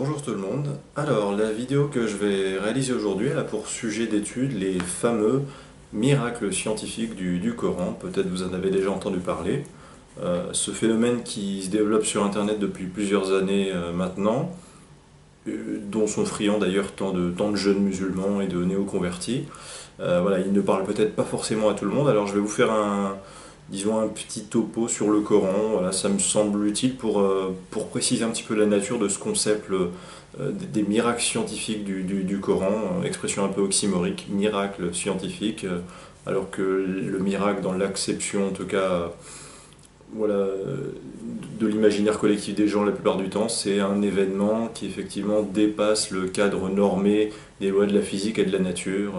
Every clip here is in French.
Bonjour tout le monde. Alors, la vidéo que je vais réaliser aujourd'hui, elle a pour sujet d'étude les fameux miracles scientifiques du Coran. Peut-être vous en avez déjà entendu parler. Ce phénomène qui se développe sur Internet depuis plusieurs années maintenant, dont sont friands d'ailleurs tant de jeunes musulmans et de néo-convertis. Voilà, il ne parle peut-être pas forcément à tout le monde, alors je vais vous faire disons un petit topo sur le Coran. Voilà, ça me semble utile pour préciser un petit peu la nature de ce concept des miracles scientifiques du Coran, expression un peu oxymorique, miracle scientifique, alors que le miracle dans l'acception en tout cas voilà, de l'imaginaire collectif des gens la plupart du temps, c'est un événement qui effectivement dépasse le cadre normé des lois de la physique et de la nature.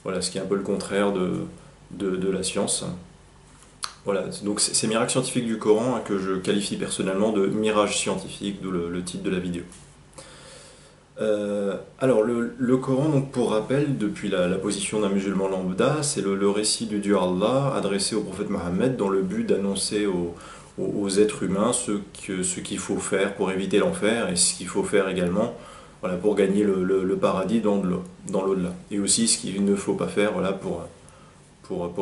Voilà, ce qui est un peu le contraire de la science. Voilà, donc ces miracles scientifiques du Coran que je qualifie personnellement de mirages scientifiques, d'où le titre de la vidéo. Alors le Coran, donc, pour rappel, depuis la position d'un musulman lambda, c'est le récit du Dieu Allah adressé au prophète Mohammed dans le but d'annoncer aux êtres humains ce qu'il faut faire pour éviter l'enfer et ce qu'il faut faire également voilà, pour gagner le paradis dans l'au-delà. Et aussi ce qu'il ne faut pas faire voilà, pour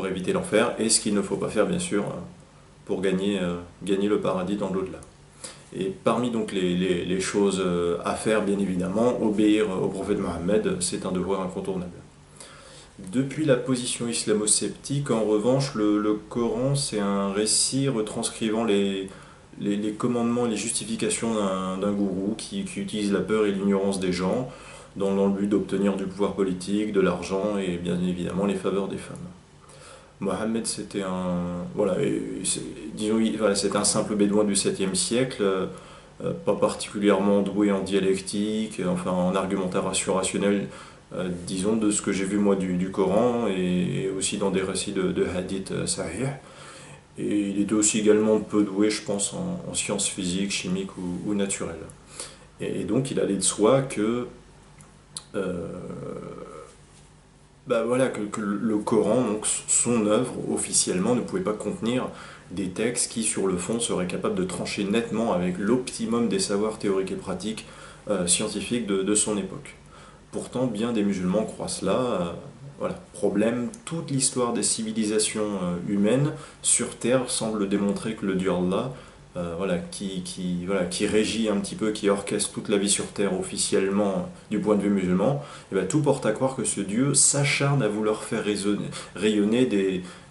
éviter l'enfer et ce qu'il ne faut pas faire bien sûr pour gagner le paradis dans l'au-delà. Et parmi donc les choses à faire, bien évidemment, obéir au prophète Mohammed, c'est un devoir incontournable. Depuis la position islamo-sceptique, en revanche, le Coran, c'est un récit retranscrivant les commandements et les justifications d'un gourou qui utilise la peur et l'ignorance des gens dans le but d'obtenir du pouvoir politique, de l'argent et bien évidemment les faveurs des femmes. Mohammed, c'était c'était un simple bédouin du 7e siècle, pas particulièrement doué en dialectique, enfin en argumentation rationnelle, disons, de ce que j'ai vu moi du Coran et aussi dans des récits de hadith sahih. Et il était aussi également peu doué, je pense, en sciences physiques, chimiques ou naturelles. Et donc il allait de soi que euh, voilà, que le Coran, donc son œuvre officiellement, ne pouvait pas contenir des textes qui, sur le fond, seraient capables de trancher nettement avec l'optimum des savoirs théoriques et pratiques scientifiques de son époque. Pourtant, bien des musulmans croient cela. Voilà. Problème, toute l'histoire des civilisations humaines sur Terre semble démontrer que le Dieu Allah, voilà, qui régit un petit peu, qui orchestre toute la vie sur Terre officiellement du point de vue musulman, et bien, tout porte à croire que ce Dieu s'acharne à vouloir faire rayonner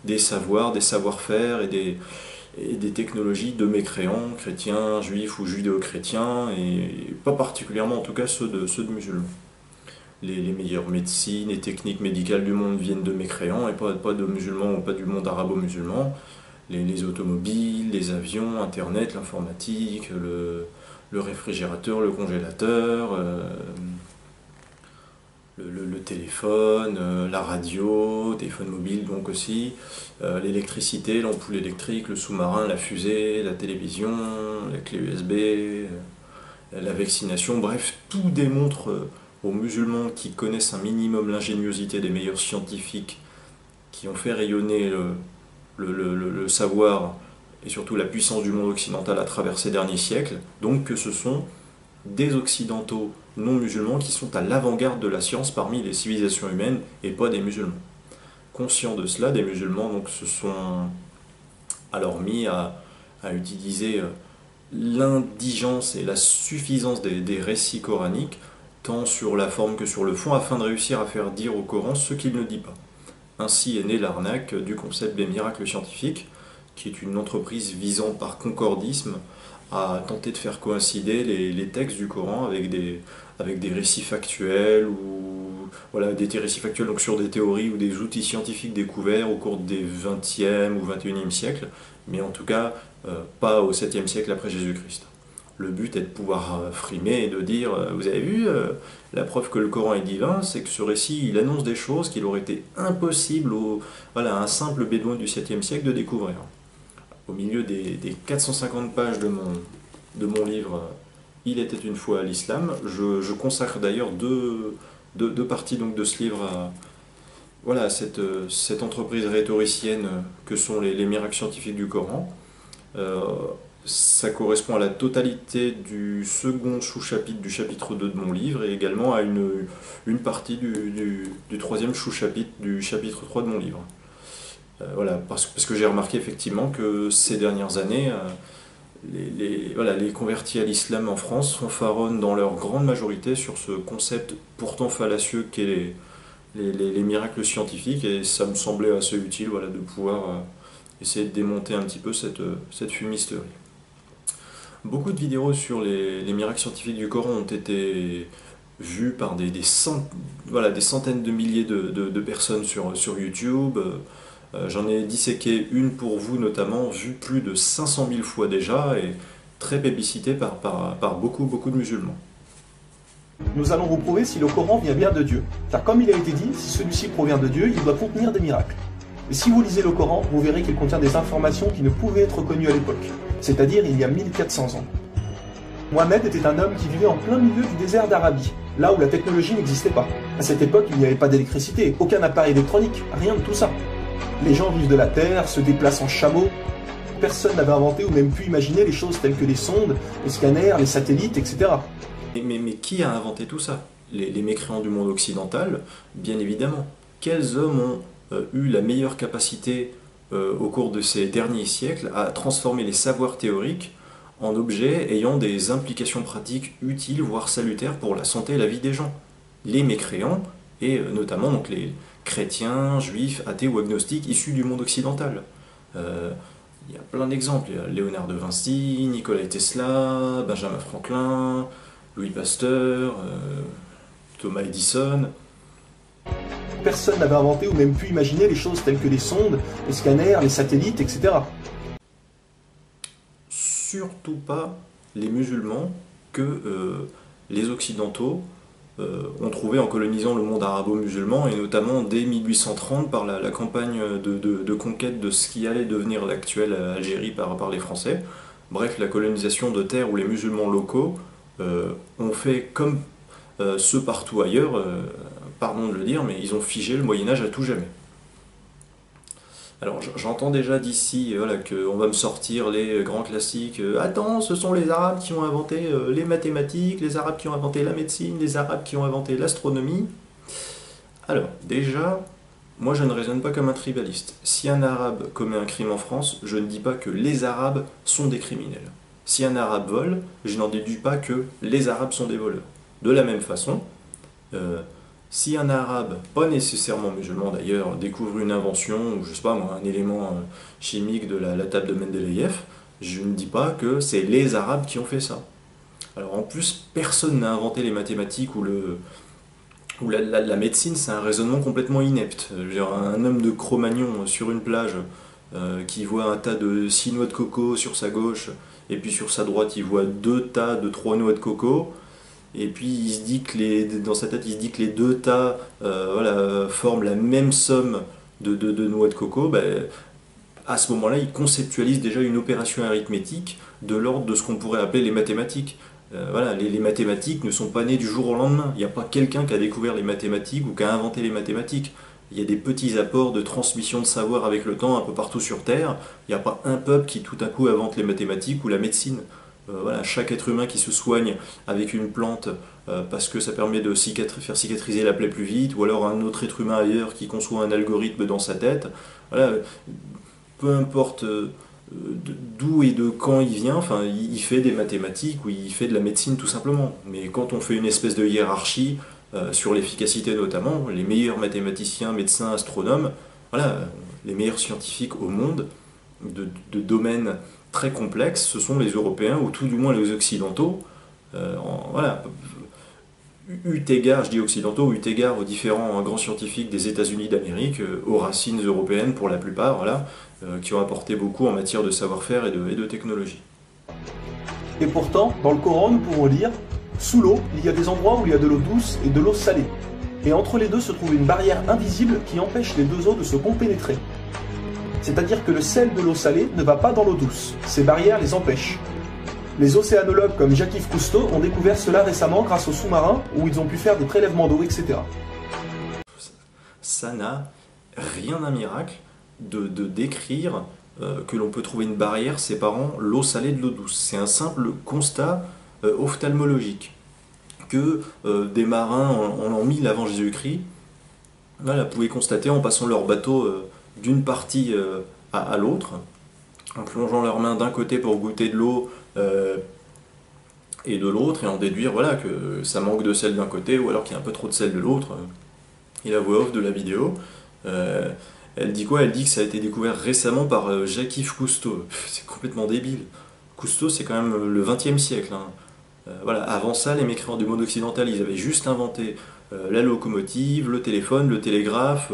des savoirs, des savoir-faire et des technologies de mécréants, chrétiens, juifs ou judéo-chrétiens, et pas particulièrement en tout cas ceux de musulmans. Les meilleures médecines et techniques médicales du monde viennent de mécréants et pas de musulmans ou pas du monde arabo-musulman. Les automobiles, les avions, Internet, l'informatique, le réfrigérateur, le congélateur, le téléphone, la radio, téléphone mobile donc aussi, l'électricité, l'ampoule électrique, le sous-marin, la fusée, la télévision, la clé USB, la vaccination, bref, tout démontre aux musulmans qui connaissent un minimum l'ingéniosité des meilleurs scientifiques qui ont fait rayonner le savoir et surtout la puissance du monde occidental à travers ces derniers siècles, donc que ce sont des occidentaux non musulmans qui sont à l'avant-garde de la science parmi les civilisations humaines et pas des musulmans. Conscients de cela, des musulmans donc, se sont alors mis à utiliser l'indigence et la suffisance des récits coraniques, tant sur la forme que sur le fond, afin de réussir à faire dire au Coran ce qu'il ne dit pas. Ainsi est née l'arnaque du concept des miracles scientifiques, qui est une entreprise visant par concordisme à tenter de faire coïncider les textes du Coran avec des récits factuels ou voilà, des récits factuels donc sur des théories ou des outils scientifiques découverts au cours des 20e ou 21e siècles, mais en tout cas pas au 7e siècle après Jésus-Christ. Le but est de pouvoir frimer et de dire vous avez vu, la preuve que le Coran est divin, c'est que ce récit il annonce des choses qu'il aurait été impossible à un simple bédouin du 7e siècle de découvrir. Au milieu des 450 pages de mon livre Il était une fois l'islam, je consacre d'ailleurs deux parties donc, de ce livre à cette entreprise rhétoricienne que sont les miracles scientifiques du Coran. Ça correspond à la totalité du second sous-chapitre du chapitre 2 de mon livre et également à une partie du troisième sous-chapitre du chapitre 3 de mon livre. Voilà, parce que j'ai remarqué effectivement que ces dernières années, voilà, les convertis à l'islam en France fanfaronnent dans leur grande majorité sur ce concept pourtant fallacieux qu'est les miracles scientifiques, et ça me semblait assez utile, voilà, de pouvoir essayer de démonter un petit peu cette fumisterie. Beaucoup de vidéos sur les miracles scientifiques du Coran ont été vues par voilà, des centaines de milliers de personnes sur YouTube. J'en ai disséqué une pour vous notamment, vue plus de 500 000 fois déjà, et très plébiscitée par beaucoup de musulmans. Nous allons vous prouver si le Coran vient bien de Dieu. Car comme il a été dit, si celui-ci provient de Dieu, il doit contenir des miracles. Et si vous lisez le Coran, vous verrez qu'il contient des informations qui ne pouvaient être connues à l'époque, c'est-à-dire il y a 1400 ans. Mohamed était un homme qui vivait en plein milieu du désert d'Arabie, là où la technologie n'existait pas. À cette époque, il n'y avait pas d'électricité, aucun appareil électronique, rien de tout ça. Les gens vivent de la terre, se déplacent en chameau. Personne n'avait inventé ou même pu imaginer les choses telles que les sondes, les scanners, les satellites, etc. Mais qui a inventé tout ça? Les mécréants du monde occidental, bien évidemment. Quels hommes ont eu la meilleure capacité au cours de ces derniers siècles à transformer les savoirs théoriques en objets ayant des implications pratiques utiles, voire salutaires pour la santé et la vie des gens? Les mécréants, et notamment donc les chrétiens, juifs, athées ou agnostiques issus du monde occidental. Il y a plein d'exemples. Il y a Léonard de Vinci, Nikola Tesla, Benjamin Franklin, Louis Pasteur, Thomas Edison. Personne n'avait inventé ou même pu imaginer les choses telles que les sondes, les scanners, les satellites, etc. Surtout pas les musulmans que les occidentaux ont trouvé en colonisant le monde arabo-musulman, et notamment dès 1830 par la campagne de conquête de ce qui allait devenir l'actuelle Algérie par les Français. Bref, la colonisation de terres où les musulmans locaux ont fait comme ceux partout ailleurs, pardon de le dire, mais ils ont figé le Moyen-Âge à tout jamais. Alors j'entends déjà d'ici voilà, qu'on va me sortir les grands classiques. Attends, ce sont les Arabes qui ont inventé les mathématiques, les Arabes qui ont inventé la médecine, les Arabes qui ont inventé l'astronomie. Alors déjà, moi je ne raisonne pas comme un tribaliste. Si un Arabe commet un crime en France, je ne dis pas que les Arabes sont des criminels. Si un Arabe vole, je n'en déduis pas que les Arabes sont des voleurs. De la même façon, si un Arabe, pas nécessairement musulman d'ailleurs, découvre une invention, ou je sais pas moi, un élément chimique de la table de Mendeleïev, je ne dis pas que c'est les Arabes qui ont fait ça. Alors en plus, personne n'a inventé les mathématiques ou la médecine, c'est un raisonnement complètement inepte. Je veux dire, un homme de Cro-Magnon sur une plage qui voit un tas de 6 noix de coco sur sa gauche, et puis sur sa droite il voit 2 tas de 3 noix de coco, et puis il se dit que dans sa tête il se dit que les 2 tas voilà, forment la même somme de noix de coco. Ben, à ce moment-là, il conceptualise déjà une opération arithmétique de l'ordre de ce qu'on pourrait appeler les mathématiques. Voilà, les mathématiques ne sont pas nées du jour au lendemain. Il n'y a pas quelqu'un qui a découvert les mathématiques ou qui a inventé les mathématiques. Il y a des petits apports de transmission de savoir avec le temps un peu partout sur Terre. Il n'y a pas un peuple qui tout à coup invente les mathématiques ou la médecine. Voilà, chaque être humain qui se soigne avec une plante parce que ça permet de faire cicatriser la plaie plus vite, ou alors un autre être humain ailleurs qui conçoit un algorithme dans sa tête. Voilà, peu importe d'où et de quand il vient, enfin, il fait des mathématiques ou il fait de la médecine tout simplement. Mais quand on fait une espèce de hiérarchie sur l'efficacité notamment, les meilleurs mathématiciens, médecins, astronomes, voilà, les meilleurs scientifiques au monde de domaines très complexes, ce sont les Européens, ou tout du moins les Occidentaux. Voilà, eu égard, je dis occidentaux, eu égard aux différents grands scientifiques des États-Unis d'Amérique, aux racines européennes pour la plupart, voilà, qui ont apporté beaucoup en matière de savoir-faire et de technologie. Et pourtant, dans le Coran, nous pouvons lire « Sous l'eau, il y a des endroits où il y a de l'eau douce et de l'eau salée. Et entre les deux se trouve une barrière invisible qui empêche les deux eaux de se compénétrer. C'est-à-dire que le sel de l'eau salée ne va pas dans l'eau douce. Ces barrières les empêchent. Les océanologues comme Jacques-Yves Cousteau ont découvert cela récemment grâce aux sous-marins où ils ont pu faire des prélèvements d'eau, etc. Ça n'a rien d'un miracle de décrire que l'on peut trouver une barrière séparant l'eau salée de l'eau douce. C'est un simple constat ophtalmologique que des marins en l'an 1000 avant Jésus-Christ voilà, pouvaient constater en passant leur bateau d'une partie à l'autre, en plongeant leurs mains d'un côté pour goûter de l'eau et de l'autre, et en déduire voilà, que ça manque de sel d'un côté ou alors qu'il y a un peu trop de sel de l'autre. Et la voix off de la vidéo, elle dit quoi? Elle dit que ça a été découvert récemment par Jacques-Yves Cousteau. C'est complètement débile. Cousteau, c'est quand même le XXe siècle. Hein. Voilà. Avant ça, les mécréants du monde occidental, ils avaient juste inventé la locomotive, le téléphone, le télégraphe,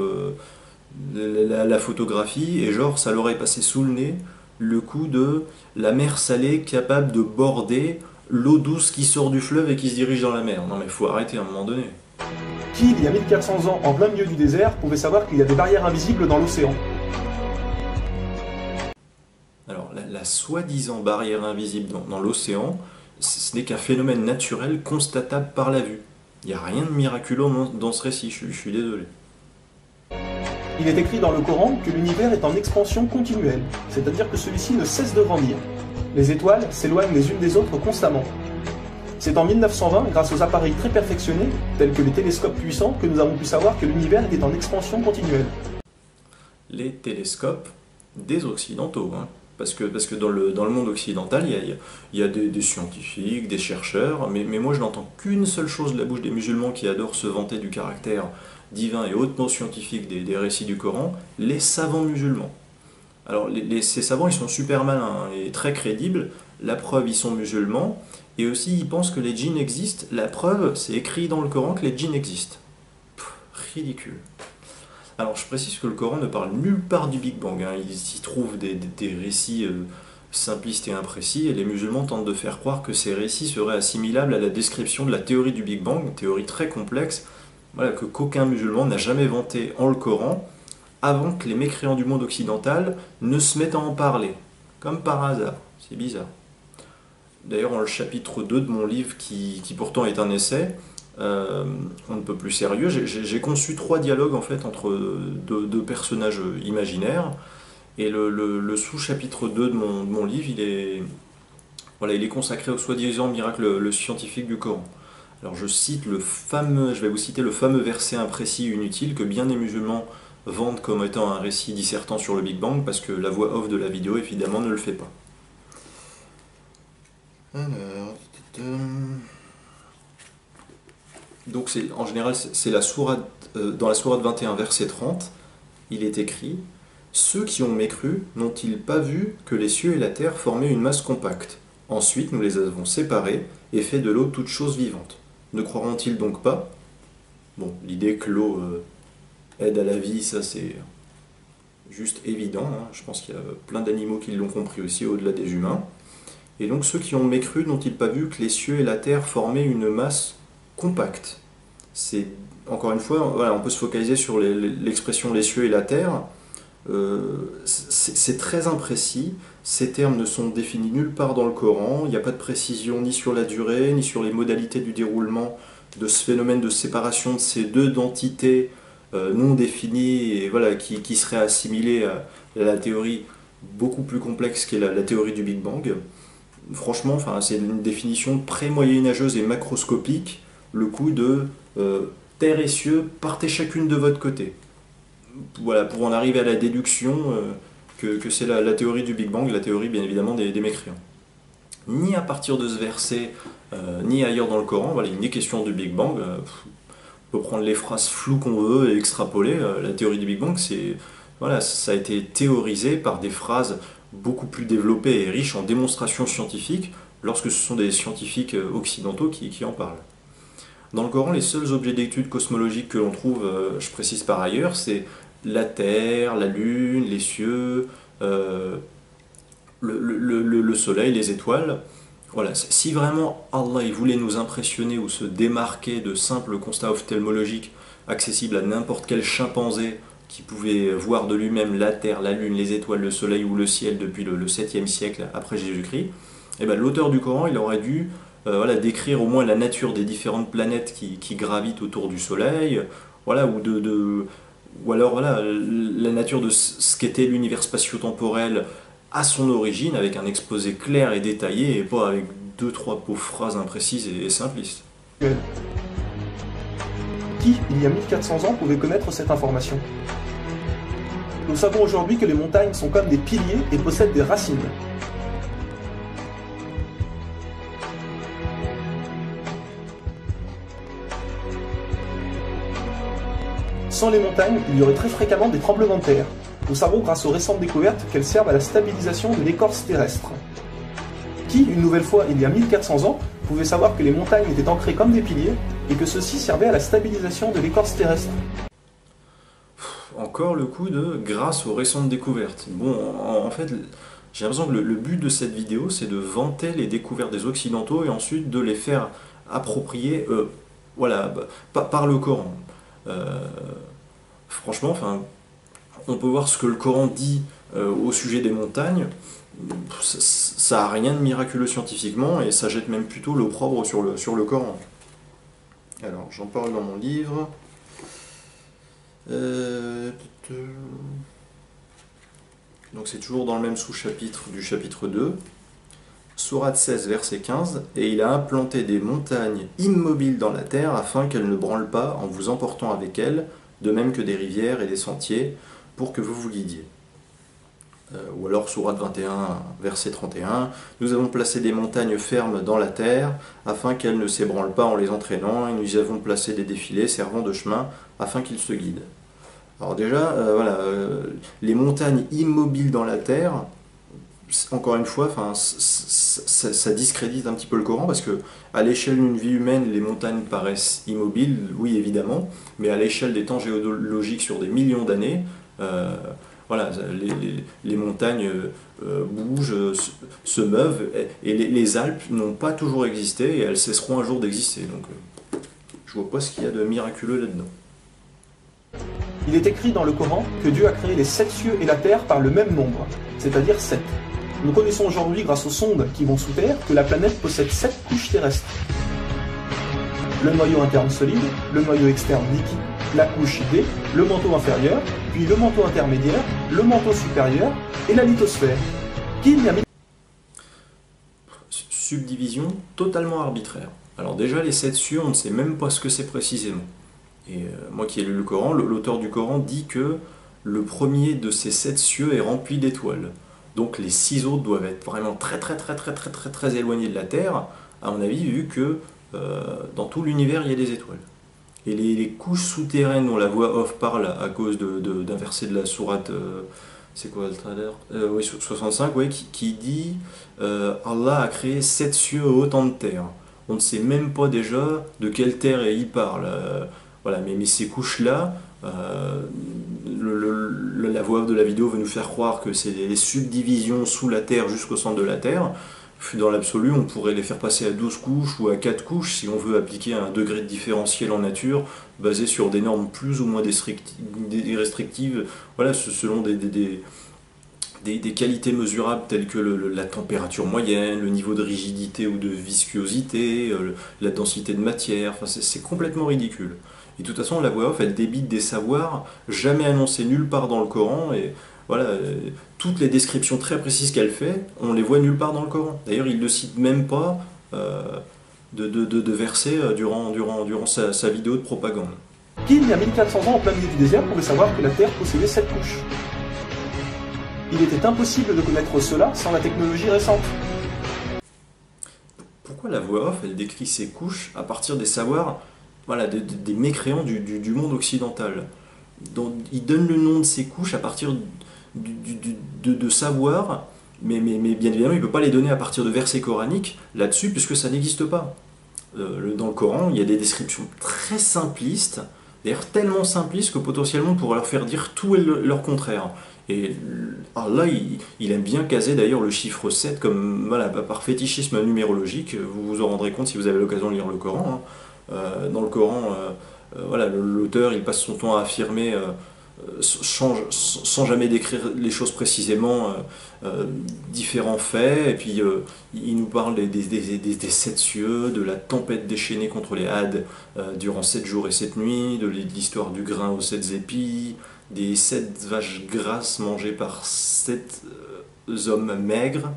la photographie, et genre, ça leur est passé sous le nez le coup de la mer salée capable de border l'eau douce qui sort du fleuve et qui se dirige dans la mer. Non mais faut arrêter à un moment donné. Qui, il y a 1400 ans, en plein milieu du désert, pouvait savoir qu'il y a des barrières invisibles dans l'océan? Alors, la soi-disant barrière invisible dans l'océan, ce n'est qu'un phénomène naturel constatable par la vue. Il n'y a rien de miraculeux dans ce récit, je suis désolé. Il est écrit dans le Coran que l'univers est en expansion continuelle, c'est-à-dire que celui-ci ne cesse de grandir. Les étoiles s'éloignent les unes des autres constamment. C'est en 1920, grâce aux appareils très perfectionnés, tels que les télescopes puissants, que nous avons pu savoir que l'univers était en expansion continuelle. Les télescopes des occidentaux, hein. Parce que dans le monde occidental, il y a des scientifiques, des chercheurs, mais moi je n'entends qu'une seule chose de la bouche des musulmans qui adorent se vanter du caractère divin et hautement scientifique des récits du Coran, les savants musulmans. Alors ces savants, ils sont super malins hein, et très crédibles, la preuve, ils sont musulmans, et aussi ils pensent que les djinns existent, la preuve, c'est écrit dans le Coran que les djinns existent. Ridicule. Alors je précise que le Coran ne parle nulle part du Big Bang, hein. Il s'y trouve des récits simplistes et imprécis, et les musulmans tentent de faire croire que ces récits seraient assimilables à la description de la théorie du Big Bang, une théorie très complexe, voilà, que qu'aucun musulman n'a jamais vanté en le Coran, avant que les mécréants du monde occidental ne se mettent à en parler, comme par hasard, c'est bizarre. D'ailleurs, dans le chapitre 2 de mon livre, qui pourtant est un essai, on ne peut plus sérieux, j'ai conçu 3 dialogues en fait entre deux personnages imaginaires, et le sous-chapitre 2 de mon livre, il est consacré au soi-disant miracle scientifique du Coran. Alors je vais vous citer le fameux verset imprécis et inutile que bien des musulmans vantent comme étant un récit dissertant sur le Big Bang, parce que la voix off de la vidéo évidemment ne le fait pas. Alors, donc en général c'est la sourate, dans la sourate 21 verset 30, il est écrit: ceux qui ont mécru n'ont-ils pas vu que les cieux et la terre formaient une masse compacte? Ensuite nous les avons séparés et fait de l'eau toute chose vivante. Ne croiront-ils donc pas? Bon, l'idée que l'eau aide à la vie, ça c'est juste évident, hein. Je pense qu'il y a plein d'animaux qui l'ont compris aussi au-delà des humains. Et donc ceux qui ont mécru n'ont-ils pas vu que les cieux et la terre formaient une masse compacte? C'est, encore une fois, voilà, on peut se focaliser sur l'expression les cieux et la terre. C'est très imprécis, ces termes ne sont définis nulle part dans le Coran, il n'y a pas de précision ni sur la durée, ni sur les modalités du déroulement de ce phénomène de séparation de ces deux entités non définies, et voilà, qui seraient assimilées à la théorie beaucoup plus complexe qu'est la théorie du Big Bang. Franchement, enfin, c'est une définition pré-moyenâgeuse et macroscopique, le coup de terre et cieux, partez chacune de votre côté. Voilà, pour en arriver à la déduction que c'est la théorie du Big Bang, la théorie bien évidemment des mécréants. Ni à partir de ce verset, ni ailleurs dans le Coran, voilà, il n'est question du Big Bang. On peut prendre les phrases floues qu'on veut et extrapoler. La théorie du Big Bang, voilà, ça a été théorisé par des phrases beaucoup plus développées et riches en démonstrations scientifiques, lorsque ce sont des scientifiques occidentaux qui en parlent. Dans le Coran, les seuls objets d'étude cosmologique que l'on trouve, je précise par ailleurs, c'est la Terre, la Lune, les cieux, le Soleil, les étoiles. Voilà. Si vraiment Allah il voulait nous impressionner ou se démarquer de simples constats ophtalmologiques accessibles à n'importe quel chimpanzé qui pouvait voir de lui-même la Terre, la Lune, les étoiles, le Soleil ou le ciel depuis le 7e siècle après Jésus-Christ, eh ben, l'auteur du Coran il aurait dû voilà, décrire au moins la nature des différentes planètes qui gravitent autour du Soleil, voilà, ou ou alors voilà, la nature de ce qu'était l'univers spatio-temporel à son origine, avec un exposé clair et détaillé, et pas avec deux, trois pauvres phrases imprécises et simplistes. Qui, il y a 1400 ans, pouvait connaître cette information? Nous savons aujourd'hui que les montagnes sont comme des piliers et possèdent des racines. Sans les montagnes, il y aurait très fréquemment des tremblements de terre. Nous savons grâce aux récentes découvertes qu'elles servent à la stabilisation de l'écorce terrestre. Qui, une nouvelle fois, il y a 1400 ans, pouvait savoir que les montagnes étaient ancrées comme des piliers et que ceux-ci servaient à la stabilisation de l'écorce terrestre? Encore le coup de grâce aux récentes découvertes. Bon, en fait, j'ai l'impression que le but de cette vidéo, c'est de vanter les découvertes des Occidentaux et ensuite de les faire approprier voilà, par le Coran. Franchement, enfin, on peut voir ce que le Coran dit au sujet des montagnes. Ça n'a rien de miraculeux scientifiquement et ça jette même plutôt l'opprobre sur le Coran. Alors, j'en parle dans mon livre. Donc c'est toujours dans le même sous-chapitre du chapitre 2, Sourate 16, verset 15, et il a implanté des montagnes immobiles dans la terre afin qu'elles ne branlent pas en vous emportant avec elles, de même que des rivières et des sentiers, pour que vous vous guidiez. Ou alors Sourate 21, verset 31, nous avons placé des montagnes fermes dans la terre afin qu'elles ne s'ébranlent pas en les entraînant, et nous y avons placé des défilés servant de chemin afin qu'ils se guident. Alors déjà, voilà, les montagnes immobiles dans la terre, encore une fois, ça discrédite un petit peu le Coran parce que à l'échelle d'une vie humaine, les montagnes paraissent immobiles, oui évidemment, mais à l'échelle des temps géologiques sur des millions d'années, voilà, les montagnes bougent, se meuvent, et les Alpes n'ont pas toujours existé et elles cesseront un jour d'exister. Donc, je vois pas ce qu'il y a de miraculeux là-dedans. Il est écrit dans le Coran que Dieu a créé les 7 cieux et la terre par le même nombre, c'est-à-dire 7. Nous connaissons aujourd'hui, grâce aux sondes qui vont sous terre, que la planète possède 7 couches terrestres. Le noyau interne solide, le noyau externe liquide, la couche D, le manteau inférieur, puis le manteau intermédiaire, le manteau supérieur et la lithosphère. Subdivision totalement arbitraire. Alors déjà, les 7 cieux, on ne sait même pas ce que c'est précisément. Et moi qui ai lu le Coran, l'auteur du Coran dit que le premier de ces 7 cieux est rempli d'étoiles. Donc les 6 autres doivent être vraiment très éloignés de la Terre, à mon avis, vu que dans tout l'univers, il y a des étoiles. Et les couches souterraines dont la voix off parle à cause d'un verset de la sourate, c'est quoi le trailer, oui, 65, ouais, qui dit Allah a créé 7 cieux et autant de terre. On ne sait même pas déjà de quelle terre il parle. Voilà, mais ces couches-là, la voix de la vidéo veut nous faire croire que c'est les subdivisions sous la Terre jusqu'au centre de la Terre. Dans l'absolu, on pourrait les faire passer à 12 couches ou à 4 couches si on veut appliquer un degré de différentiel en nature basé sur des normes plus ou moins restrictives, voilà, selon des qualités mesurables telles que la température moyenne, le niveau de rigidité ou de viscosité, la densité de matière. Enfin, c'est complètement ridicule. Et de toute façon, la voix off, elle débite des savoirs jamais annoncés nulle part dans le Coran. Et voilà, toutes les descriptions très précises qu'elle fait, on les voit nulle part dans le Coran. D'ailleurs, il ne cite même pas de versets durant sa vidéo de propagande. Qui, il y a 1400 ans, en plein milieu du désert, pouvait savoir que la Terre possédait 7 couches? Il était impossible de connaître cela sans la technologie récente. Pourquoi la voix off, elle décrit ces couches à partir des savoirs, voilà, des mécréants du monde occidental? Donc, il donne le nom de ces couches à partir de savoirs, mais bien évidemment, il ne peut pas les donner à partir de versets coraniques là-dessus, puisque ça n'existe pas. Dans le Coran, il y a des descriptions très simplistes, d'ailleurs tellement simplistes que potentiellement on pourrait leur faire dire tout et leur contraire. Et Allah, il aime bien caser d'ailleurs le chiffre 7 comme, voilà, par fétichisme numérologique. Vous vous en rendrez compte si vous avez l'occasion de lire le Coran. Dans le Coran, voilà, l'auteur il passe son temps à affirmer sans jamais décrire les choses précisément, différents faits, et puis il nous parle des 7 cieux, de la tempête déchaînée contre les Hades durant 7 jours et 7 nuits, de l'histoire du grain aux 7 épis, des 7 vaches grasses mangées par 7 hommes maigres,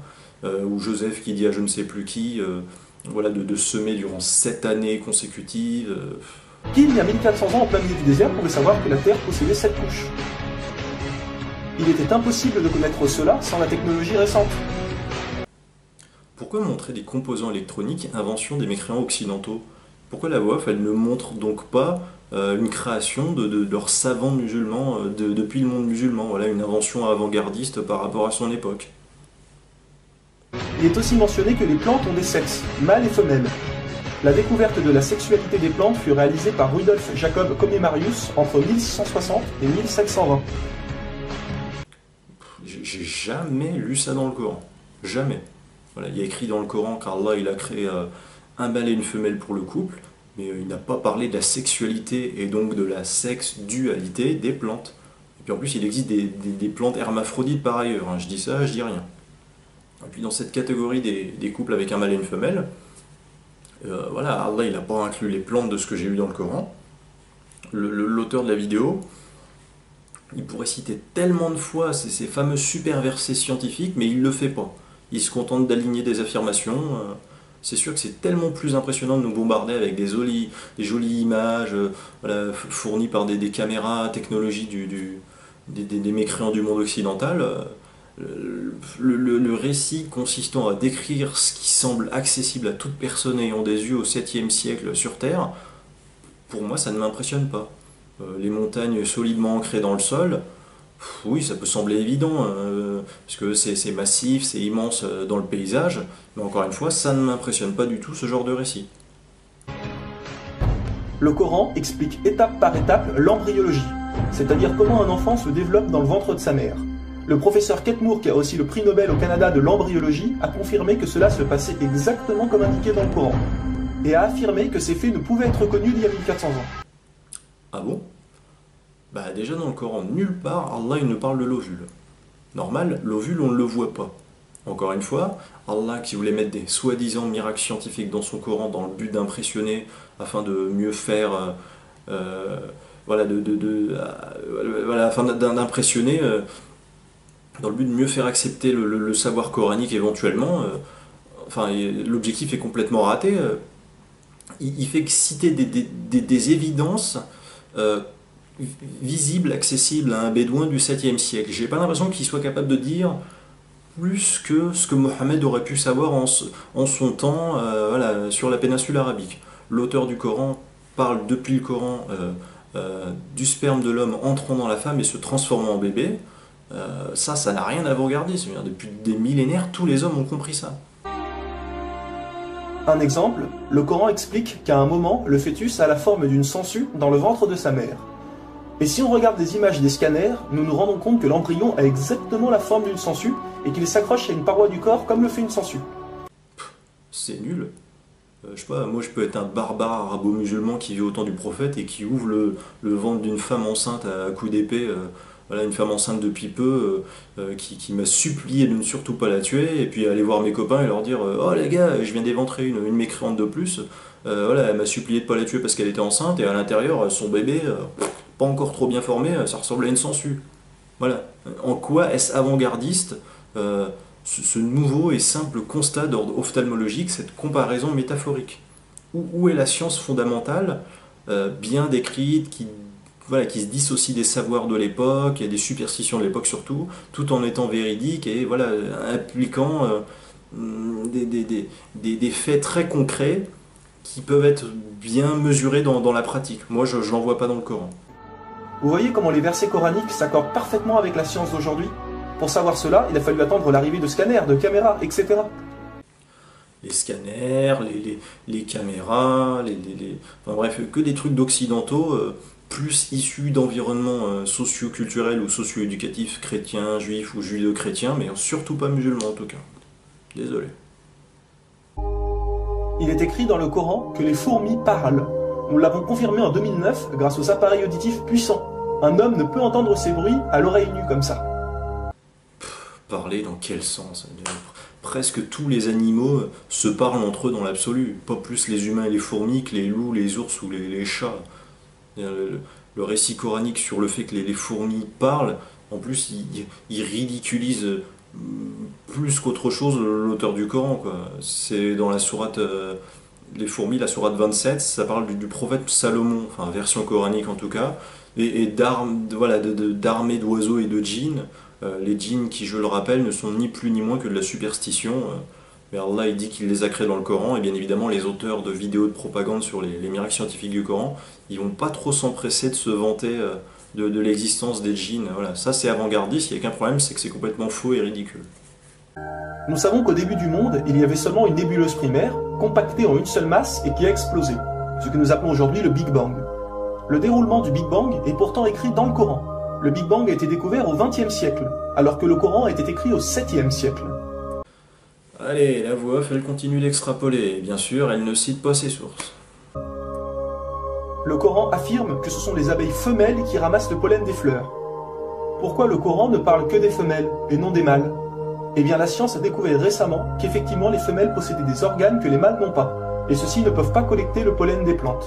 ou Joseph qui dit à je ne sais plus qui, voilà, de semer durant 7 années consécutives. Qui, il y a 1400 ans, en plein milieu du désert, pouvait savoir que la Terre possédait 7 couches? Il était impossible de connaître cela sans la technologie récente. Pourquoi montrer des composants électroniques, invention des mécréants occidentaux? Pourquoi la voix off, elle ne montre donc pas une création de leurs savants musulmans depuis le monde musulman, voilà, une invention avant-gardiste par rapport à son époque? Il est aussi mentionné que les plantes ont des sexes, mâles et femelles. La découverte de la sexualité des plantes fut réalisée par Rudolf Jacob Comnenarius entre 1660 et 1720. J'ai jamais lu ça dans le Coran. Jamais. Voilà, il y a écrit dans le Coran qu'Allah il a créé un mâle et une femelle pour le couple, mais il n'a pas parlé de la sexualité et donc de la sexe-dualité des plantes. Et puis en plus, il existe des plantes hermaphrodites par ailleurs. Hein. Je dis ça, je dis rien. Et puis dans cette catégorie des couples avec un mâle et une femelle, voilà, Allah il n'a pas inclus les plantes de ce que j'ai lu dans le Coran. L'auteur de la vidéo, il pourrait citer tellement de fois ces fameux super versets scientifiques, mais il ne le fait pas. Il se contente d'aligner des affirmations. C'est sûr que c'est tellement plus impressionnant de nous bombarder avec des jolies images voilà, fournies par des caméras, technologies des mécréants du monde occidental. Le récit consistant à décrire ce qui semble accessible à toute personne ayant des yeux au 7e siècle sur Terre, pour moi ça ne m'impressionne pas. Les montagnes solidement ancrées dans le sol, oui ça peut sembler évident, parce que c'est massif, c'est immense dans le paysage, mais encore une fois ça ne m'impressionne pas du tout ce genre de récit. Le Coran explique étape par étape l'embryologie, c'est-à-dire comment un enfant se développe dans le ventre de sa mère. Le professeur Kate Moore, qui a aussi le prix Nobel au Canada de l'embryologie, a confirmé que cela se passait exactement comme indiqué dans le Coran, et a affirmé que ces faits ne pouvaient être connus d'il y a 1400 ans. Ah bon? Bah déjà dans le Coran, nulle part Allah il ne parle de l'ovule. Normal, l'ovule on ne le voit pas. Encore une fois, Allah qui voulait mettre des soi-disant miracles scientifiques dans son Coran dans le but d'impressionner, afin de mieux faire, voilà, voilà, afin d'impressionner, dans le but de mieux faire accepter le savoir coranique éventuellement, enfin l'objectif est complètement raté. Il fait que citer des évidences visibles, accessibles à un bédouin du 7e siècle. J'ai pas l'impression qu'il soit capable de dire plus que ce que Mohammed aurait pu savoir en son temps, voilà, sur la péninsule arabique. L'auteur du Coran parle depuis le Coran du sperme de l'homme entrant dans la femme et se transformant en bébé. Ça n'a rien d'avant-gardiste. Depuis des millénaires, tous les hommes ont compris ça. Un exemple, le Coran explique qu'à un moment, le fœtus a la forme d'une sangsue dans le ventre de sa mère. Et si on regarde des images des scanners, nous nous rendons compte que l'embryon a exactement la forme d'une sangsue et qu'il s'accroche à une paroi du corps comme le fait une sangsue. C'est nul. Je sais pas, moi je peux être un barbare arabo-musulman qui vit au temps du prophète et qui ouvre le ventre d'une femme enceinte à coups d'épée, voilà, une femme enceinte depuis peu, qui m'a supplié de ne surtout pas la tuer, et puis aller voir mes copains et leur dire oh les gars, je viens d'éventrer une mécréante de plus, voilà, elle m'a supplié de ne pas la tuer parce qu'elle était enceinte, et à l'intérieur, son bébé, pas encore trop bien formé, ça ressemble à une sangsue. Voilà. En quoi est-ce avant-gardiste ce nouveau et simple constat d'ordre ophtalmologique, cette comparaison métaphorique? Où est la science fondamentale, bien décrite, voilà, qui se dissocie des savoirs de l'époque et des superstitions de l'époque surtout, tout en étant véridique et voilà, impliquant des faits très concrets qui peuvent être bien mesurés dans la pratique? Moi, je n'en vois pas dans le Coran. Vous voyez comment les versets coraniques s'accordent parfaitement avec la science d'aujourd'hui? Pour savoir cela, il a fallu attendre l'arrivée de scanners, de caméras, etc. Les scanners, les caméras, enfin bref, que des trucs d'occidentaux, plus issus d'environnements socio-culturels ou socio-éducatifs chrétiens, juifs ou judéo-chrétiens, mais surtout pas musulmans en tout cas. Désolé. Il est écrit dans le Coran que les fourmis parlent. Nous l'avons confirmé en 2009 grâce aux appareils auditifs puissants. Un homme ne peut entendre ces bruits à l'oreille nue comme ça. Parler dans quel sens? Presque tous les animaux se parlent entre eux dans l'absolu, pas plus les humains et les fourmis que les loups, les ours ou les chats. Le récit coranique sur le fait que les fourmis parlent, en plus il ridiculise plus qu'autre chose l'auteur du Coran, quoi. C'est dans la sourate les fourmis, la sourate 27, ça parle du prophète Salomon, enfin version coranique en tout cas, et d'armées d'oiseaux et de djinns. Les djinns qui, je le rappelle, ne sont ni plus ni moins que de la superstition. Mais Allah il dit qu'il les a créés dans le Coran, et bien évidemment les auteurs de vidéos de propagande sur les miracles scientifiques du Coran, ils vont pas trop s'empresser de se vanter de l'existence des djinns. Voilà. Ça c'est avant-gardiste, il n'y a qu'un problème, c'est que c'est complètement faux et ridicule. Nous savons qu'au début du monde, il y avait seulement une nébuleuse primaire, compactée en une seule masse et qui a explosé, ce que nous appelons aujourd'hui le Big Bang. Le déroulement du Big Bang est pourtant écrit dans le Coran. Le Big Bang a été découvert au XXe siècle, alors que le Coran a été écrit au 7e siècle. Allez, la voix off, elle continue d'extrapoler, et bien sûr, elle ne cite pas ses sources. Le Coran affirme que ce sont les abeilles femelles qui ramassent le pollen des fleurs. Pourquoi le Coran ne parle que des femelles et non des mâles? Eh bien la science a découvert récemment qu'effectivement les femelles possédaient des organes que les mâles n'ont pas, et ceux-ci ne peuvent pas collecter le pollen des plantes.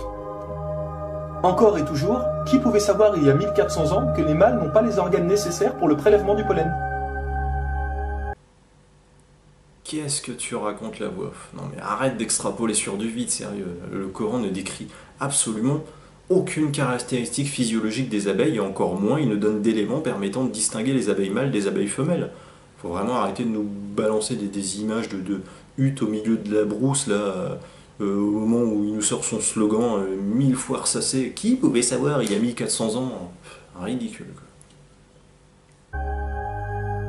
Encore et toujours, qui pouvait savoir il y a 1400 ans que les mâles n'ont pas les organes nécessaires pour le prélèvement du pollen? Qu'est-ce que tu racontes la voix off? Non mais arrête d'extrapoler sur du vide, sérieux. Le Coran ne décrit absolument aucune caractéristique physiologique des abeilles, et encore moins il ne donne d'éléments permettant de distinguer les abeilles mâles des abeilles femelles. Faut vraiment arrêter de nous balancer des images de huttes au milieu de la brousse, là, au moment où il nous sort son slogan 1000 fois ressassé. Qui pouvait savoir il y a 1400 ans? Ridicule, quoi.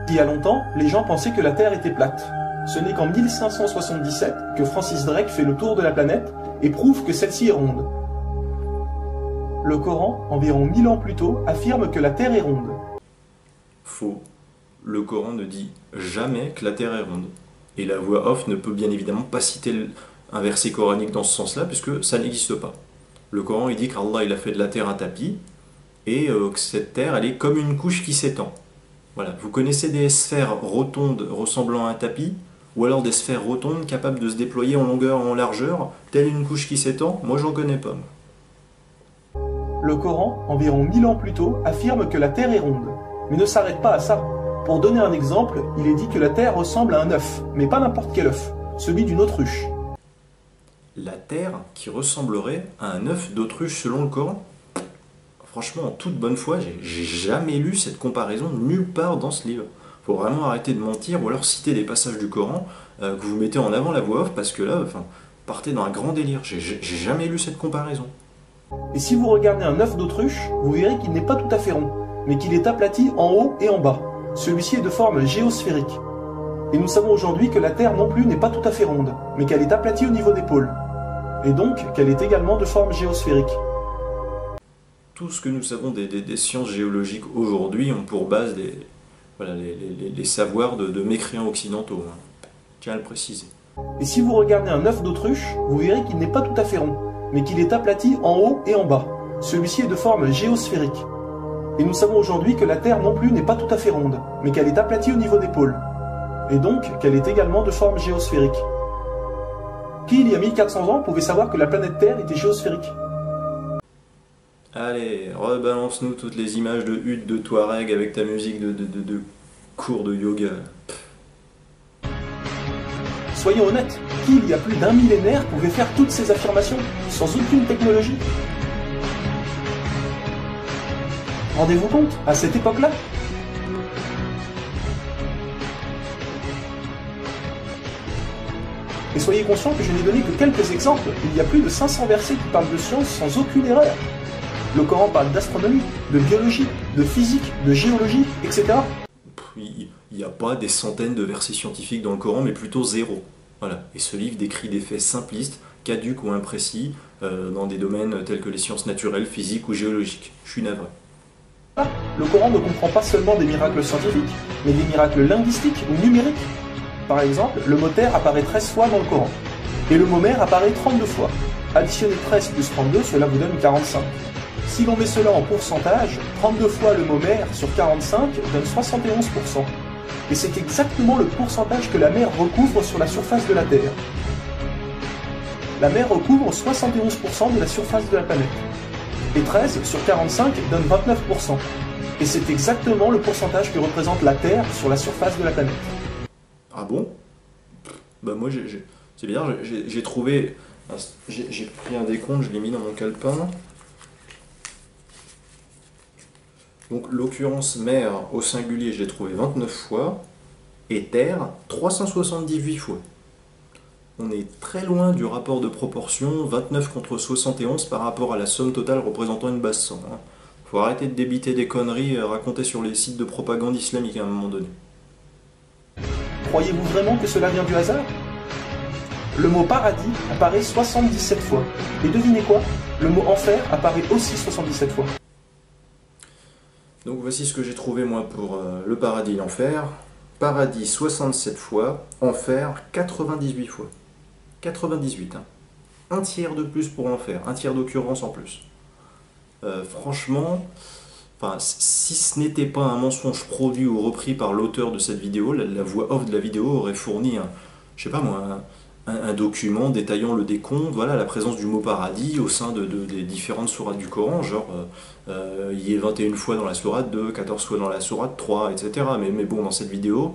Il y a longtemps, les gens pensaient que la Terre était plate. Ce n'est qu'en 1577 que Francis Drake fait le tour de la planète et prouve que celle-ci est ronde. Le Coran, environ 1000 ans plus tôt, affirme que la Terre est ronde. Faux. Le Coran ne dit jamais que la Terre est ronde. Et la voix off ne peut bien évidemment pas citer un verset coranique dans ce sens-là, puisque ça n'existe pas. Le Coran il dit qu'Allah il a fait de la Terre un tapis, et que cette Terre elle est comme une couche qui s'étend. Voilà. Vous connaissez des sphères rotondes ressemblant à un tapis, ou alors des sphères rotondes capables de se déployer en longueur et en largeur, telle une couche qui s'étend? Moi j'en connais pas. Le Coran, environ 1000 ans plus tôt, affirme que la Terre est ronde, mais ne s'arrête pas à ça. Pour donner un exemple, il est dit que la Terre ressemble à un œuf, mais pas n'importe quel œuf, celui d'une autruche. La Terre qui ressemblerait à un œuf d'autruche selon le Coran? Franchement, en toute bonne foi, j'ai jamais lu cette comparaison nulle part dans ce livre. Faut vraiment arrêter de mentir, ou alors citer des passages du Coran que vous mettez en avant la voix off, parce que là, partez dans un grand délire. J'ai jamais lu cette comparaison. Et si vous regardez un œuf d'autruche, vous verrez qu'il n'est pas tout à fait rond, mais qu'il est aplati en haut et en bas. Celui-ci est de forme géosphérique. Et nous savons aujourd'hui que la Terre non plus n'est pas tout à fait ronde, mais qu'elle est aplatie au niveau des pôles. Et donc qu'elle est également de forme géosphérique. Tout ce que nous savons des sciences géologiques aujourd'hui ont pour base les savoirs de mécréants occidentaux. Tiens à le préciser. Et si vous regardez un œuf d'autruche, vous verrez qu'il n'est pas tout à fait rond, mais qu'il est aplati en haut et en bas. Celui-ci est de forme géosphérique. Et nous savons aujourd'hui que la Terre non plus n'est pas tout à fait ronde, mais qu'elle est aplatie au niveau des pôles. Et donc qu'elle est également de forme géosphérique. Qui, il y a 1400 ans, pouvait savoir que la planète Terre était géosphérique? Allez, rebalance-nous toutes les images de huttes de Touareg avec ta musique de cours de yoga. Soyons honnêtes, qui, il y a plus d'un millénaire, pouvait faire toutes ces affirmations sans aucune technologie? Rendez-vous compte, à cette époque-là? Et soyez conscients que je n'ai donné que quelques exemples. Il y a plus de 500 versets qui parlent de science sans aucune erreur. Le Coran parle d'astronomie, de biologie, de physique, de géologie, etc. Il n'y a pas des centaines de versets scientifiques dans le Coran, mais plutôt 0. Voilà. Et ce livre décrit des faits simplistes, caducs ou imprécis, dans des domaines tels que les sciences naturelles, physiques ou géologiques. Je suis navré. Le Coran ne comprend pas seulement des miracles scientifiques, mais des miracles linguistiques ou numériques. Par exemple, le mot terre apparaît 13 fois dans le Coran, et le mot mer apparaît 32 fois. Additionnez 13 plus 32, cela vous donne 45. Si l'on met cela en pourcentage, 32 fois le mot mer sur 45 donne 71%. Et c'est exactement le pourcentage que la mer recouvre sur la surface de la Terre. La mer recouvre 71% de la surface de la planète. Et 13 sur 45 donne 29%. Et c'est exactement le pourcentage que représente la Terre sur la surface de la planète. Ah bon? Bah moi, c'est bizarre, j'ai trouvé... J'ai pris un décompte, je l'ai mis dans mon calepin. Donc l'occurrence mer au singulier, je l'ai trouvé 29 fois. Et terre, 378 fois. On est très loin du rapport de proportion 29 contre 71 par rapport à la somme totale représentant une base 100. Faut arrêter de débiter des conneries racontées sur les sites de propagande islamique à un moment donné. Croyez-vous vraiment que cela vient du hasard? Le mot paradis apparaît 77 fois. Et devinez quoi? Le mot enfer apparaît aussi 77 fois. Donc voici ce que j'ai trouvé moi pour le paradis et l'enfer. Paradis 67 fois, enfer 98 fois. 98, hein. Un tiers de plus pour l'enfer, un tiers d'occurrence en plus. Franchement, si ce n'était pas un mensonge produit ou repris par l'auteur de cette vidéo, la voix off de la vidéo aurait fourni je sais pas moi, un document détaillant le décompte, voilà, la présence du mot paradis au sein des différentes sourates du Coran, genre il y est 21 fois dans la sourate 2, 14 fois dans la sourate 3, etc. Mais bon, dans cette vidéo,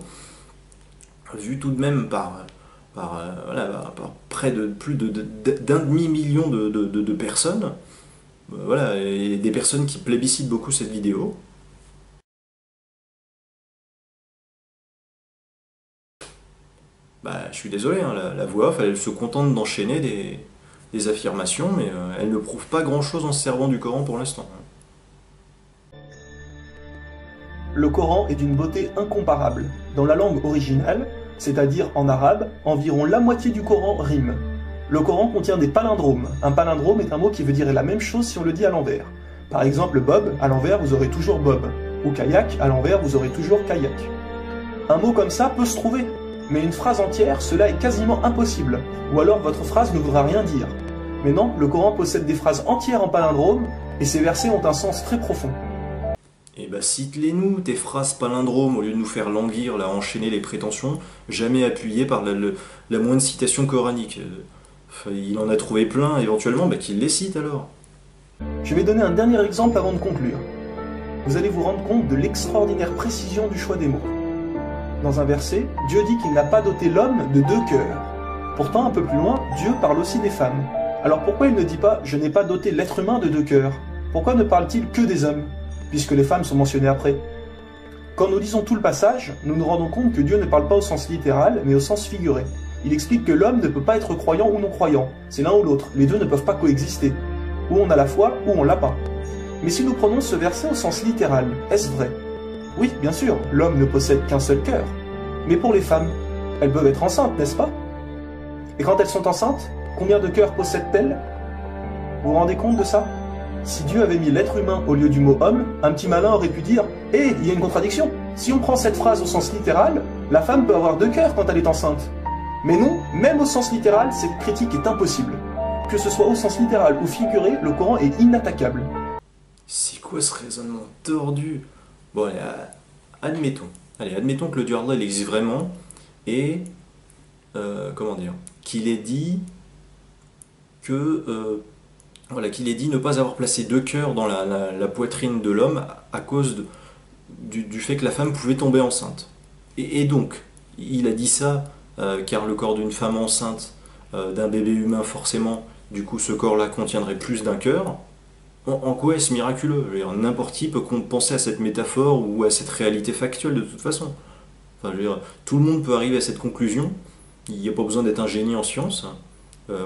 vu tout de même par près de plus d'un demi-million de personnes, voilà, et des personnes qui plébiscitent beaucoup cette vidéo, bah, je suis désolé, hein, la voix off, elle se contente d'enchaîner des affirmations, mais elle ne prouve pas grand-chose en se servant du Coran pour l'instant. Le Coran est d'une beauté incomparable. Dans la langue originale, c'est-à-dire en arabe, environ la moitié du Coran rime. Le Coran contient des palindromes. Un palindrome est un mot qui veut dire la même chose si on le dit à l'envers. Par exemple, Bob, à l'envers, vous aurez toujours Bob. Ou kayak, à l'envers, vous aurez toujours kayak. Un mot comme ça peut se trouver. Mais une phrase entière, cela est quasiment impossible. Ou alors votre phrase ne voudra rien dire. Mais non, le Coran possède des phrases entières en palindrome, et ces versets ont un sens très profond. Eh bah cite-les-nous, tes phrases palindromes, au lieu de nous faire languir, là, enchaîner les prétentions, jamais appuyées par la moindre citation coranique. Il en a trouvé plein, éventuellement, bah qu'il les cite alors. Je vais donner un dernier exemple avant de conclure. Vous allez vous rendre compte de l'extraordinaire précision du choix des mots. Dans un verset, Dieu dit qu'il n'a pas doté l'homme de 2 cœurs. Pourtant, un peu plus loin, Dieu parle aussi des femmes. Alors pourquoi il ne dit pas « je n'ai pas doté l'être humain de 2 cœurs » Pourquoi ne parle-t-il que des hommes, puisque les femmes sont mentionnées après? Quand nous lisons tout le passage, nous nous rendons compte que Dieu ne parle pas au sens littéral, mais au sens figuré. Il explique que l'homme ne peut pas être croyant ou non-croyant, c'est l'un ou l'autre, les deux ne peuvent pas coexister. Ou on a la foi, ou on l'a pas. Mais si nous prenons ce verset au sens littéral, est-ce vrai? Oui, bien sûr, l'homme ne possède qu'un seul cœur. Mais pour les femmes, elles peuvent être enceintes, n'est-ce pas? Et quand elles sont enceintes, combien de cœurs possèdent-elles? Vous vous rendez compte de ça? Si Dieu avait mis l'être humain au lieu du mot homme, un petit malin aurait pu dire « Hé, il y a une contradiction. Si on prend cette phrase au sens littéral, la femme peut avoir 2 cœurs quand elle est enceinte. » Mais non, même au sens littéral, cette critique est impossible. Que ce soit au sens littéral ou figuré, le Coran est inattaquable. C'est quoi ce raisonnement tordu? Bon, allez, admettons. Allez, admettons que le Dieu Allah il existe vraiment et comment dire, qu'il ait dit que qu'il ait dit ne pas avoir placé 2 cœurs dans la poitrine de l'homme à cause du fait que la femme pouvait tomber enceinte. Et donc, il a dit ça car le corps d'une femme enceinte, d'un bébé humain forcément, du coup ce corps-là contiendrait plus d'un cœur. En quoi est-ce miraculeux? N'importe qui peut penser à cette métaphore ou à cette réalité factuelle de toute façon. Enfin, tout le monde peut arriver à cette conclusion. Il n'y a pas besoin d'être un génie en sciences.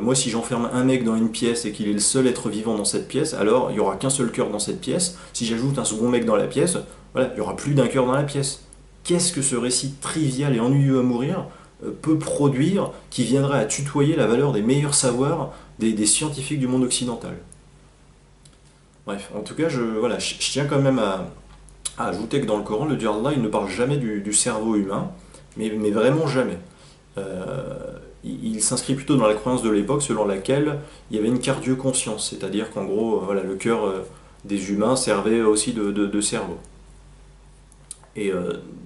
Moi, si j'enferme un mec dans une pièce et qu'il est le seul être vivant dans cette pièce, alors il n'y aura qu'un seul cœur dans cette pièce. Si j'ajoute un second mec dans la pièce, voilà, il n'y aura plus d'un cœur dans la pièce. Qu'est-ce que ce récit trivial et ennuyeux à mourir peut produire qui viendrait à tutoyer la valeur des meilleurs savoirs des scientifiques du monde occidental? Bref, en tout cas, je tiens quand même à ajouter que dans le Coran, le Dieu Allah, il ne parle jamais du cerveau humain, mais vraiment jamais. Il s'inscrit plutôt dans la croyance de l'époque selon laquelle il y avait une cardio-conscience, c'est-à-dire qu'en gros, voilà, le cœur des humains servaient aussi de cerveau. Et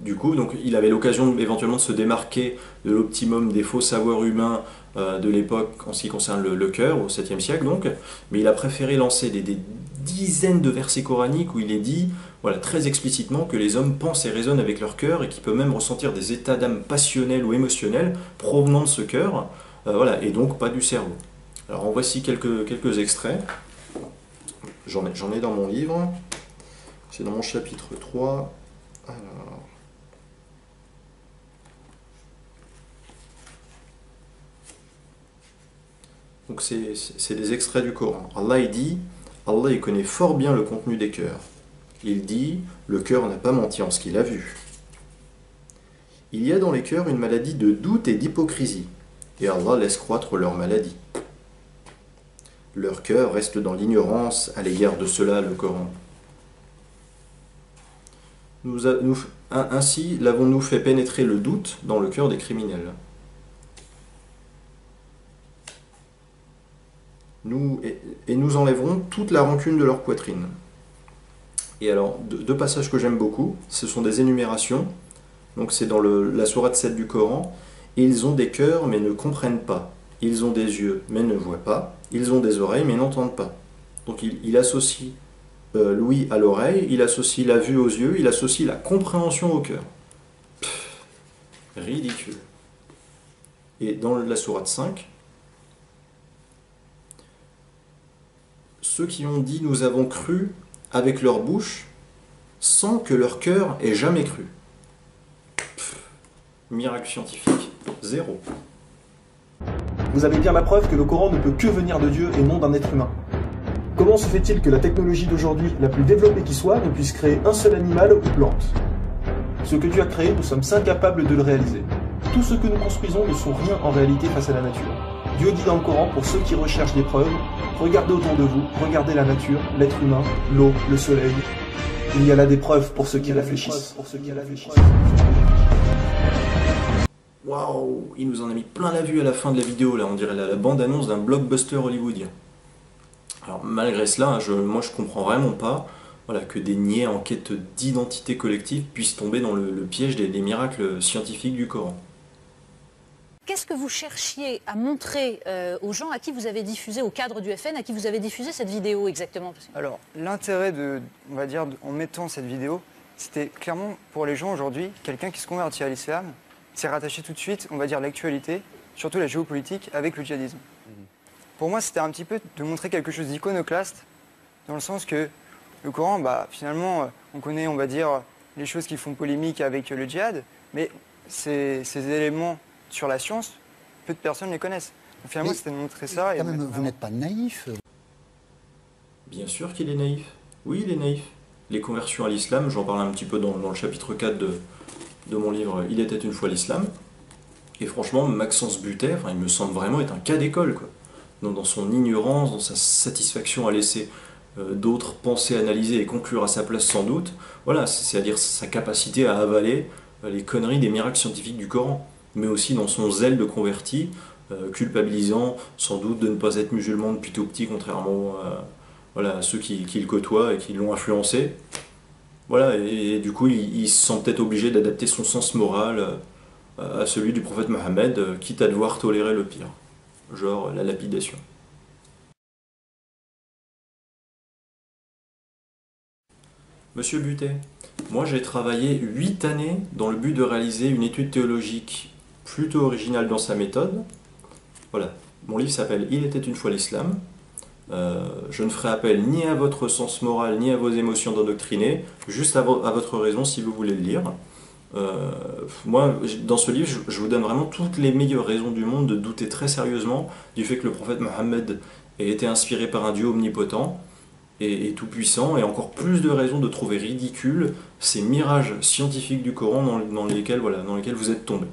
du coup, donc, il avait l'occasion éventuellement de se démarquer de l'optimum des faux savoirs humains de l'époque en ce qui concerne le cœur, au 7e siècle donc, mais il a préféré lancer des dizaines de versets coraniques où il est dit, voilà, très explicitement que les hommes pensent et raisonnent avec leur cœur et qu'ils peuvent même ressentir des états d'âme passionnels ou émotionnels provenant de ce cœur, voilà, et donc pas du cerveau. Alors en voici quelques extraits, j'en ai dans mon livre, c'est dans mon chapitre 3. Alors. Donc c'est des extraits du Coran. Allah il dit, Allah il connaît fort bien le contenu des cœurs. Il dit, le cœur n'a pas menti en ce qu'il a vu. Il y a dans les cœurs une maladie de doute et d'hypocrisie, et Allah laisse croître leur maladie. Leur cœur reste dans l'ignorance à l'égard de cela, le Coran. Ainsi l'avons-nous fait pénétrer le doute dans le cœur des criminels. Et nous enlèverons toute la rancune de leur poitrine. Et alors, deux passages que j'aime beaucoup, ce sont des énumérations. Donc c'est dans la sourate 7 du Coran. Ils ont des cœurs mais ne comprennent pas. Ils ont des yeux mais ne voient pas. Ils ont des oreilles mais n'entendent pas. Donc il associe l'ouïe à l'oreille, il associe la vue aux yeux, il associe la compréhension au cœur. Ridicule. Et dans la sourate 5, ceux qui ont dit nous avons cru avec leur bouche sans que leur cœur ait jamais cru. Miracle scientifique, zéro. Vous avez bien la preuve que le Coran ne peut que venir de Dieu et non d'un être humain. Comment se fait-il que la technologie d'aujourd'hui, la plus développée qui soit, ne puisse créer un seul animal ou plante? Ce que Dieu a créé, nous sommes incapables de le réaliser. Tout ce que nous construisons ne sont rien en réalité face à la nature. Dieu dit dans le Coran, pour ceux qui recherchent des preuves, regardez autour de vous, regardez la nature, l'être humain, l'eau, le soleil. Il y a là des preuves pour ceux qui réfléchissent. Waouh, il nous en a mis plein la vue à la fin de la vidéo, là, on dirait la bande-annonce d'un blockbuster hollywoodien. Alors malgré cela, moi je comprends vraiment pas, voilà, que des niais en quête d'identité collective puissent tomber dans le piège des miracles scientifiques du Coran. Qu'est-ce que vous cherchiez à montrer aux gens à qui vous avez diffusé, au cadre du FN, à qui vous avez diffusé cette vidéo exactement? Alors, l'intérêt on va dire, en mettant cette vidéo, c'était clairement pour les gens aujourd'hui, quelqu'un qui se convertit à l'islam, s'est rattaché tout de suite, on va dire, l'actualité, surtout la géopolitique, avec le djihadisme. Pour moi, c'était un petit peu de montrer quelque chose d'iconoclaste, dans le sens que le Coran, finalement, on connaît, on va dire, les choses qui font polémique avec le djihad, mais ces éléments sur la science, peu de personnes les connaissent. Donc, finalement, c'était de montrer ça. Quand même, vous n'êtes pas naïf? Bien sûr qu'il est naïf. Oui, il est naïf. Les conversions à l'islam, j'en parle un petit peu dans le chapitre 4 de mon livre « Il était une fois l'islam ». Et franchement, Maxence Butet, il me semble vraiment être un cas d'école, quoi. Dans son ignorance, dans sa satisfaction à laisser d'autres penser, analyser et conclure à sa place sans doute. Voilà, c'est-à-dire sa capacité à avaler les conneries des miracles scientifiques du Coran, mais aussi dans son zèle de converti, culpabilisant sans doute de ne pas être musulman depuis tout petit, contrairement à ceux qui le côtoient et qui l'ont influencé. Voilà, et du coup, il se sent peut-être obligé d'adapter son sens moral à celui du prophète Mohammed, quitte à devoir tolérer le pire, genre la lapidation. Monsieur Butet, moi j'ai travaillé 8 années dans le but de réaliser une étude théologique plutôt originale dans sa méthode. Voilà, mon livre s'appelle « Il était une fois l'islam ». Je ne ferai appel ni à votre sens moral, ni à vos émotions d'endoctriner, juste à votre raison si vous voulez le lire. Moi, dans ce livre, je vous donne vraiment toutes les meilleures raisons du monde de douter très sérieusement du fait que le prophète Mohammed ait été inspiré par un Dieu omnipotent et tout-puissant, et encore plus de raisons de trouver ridicules ces mirages scientifiques du Coran dans lesquels vous êtes tombés.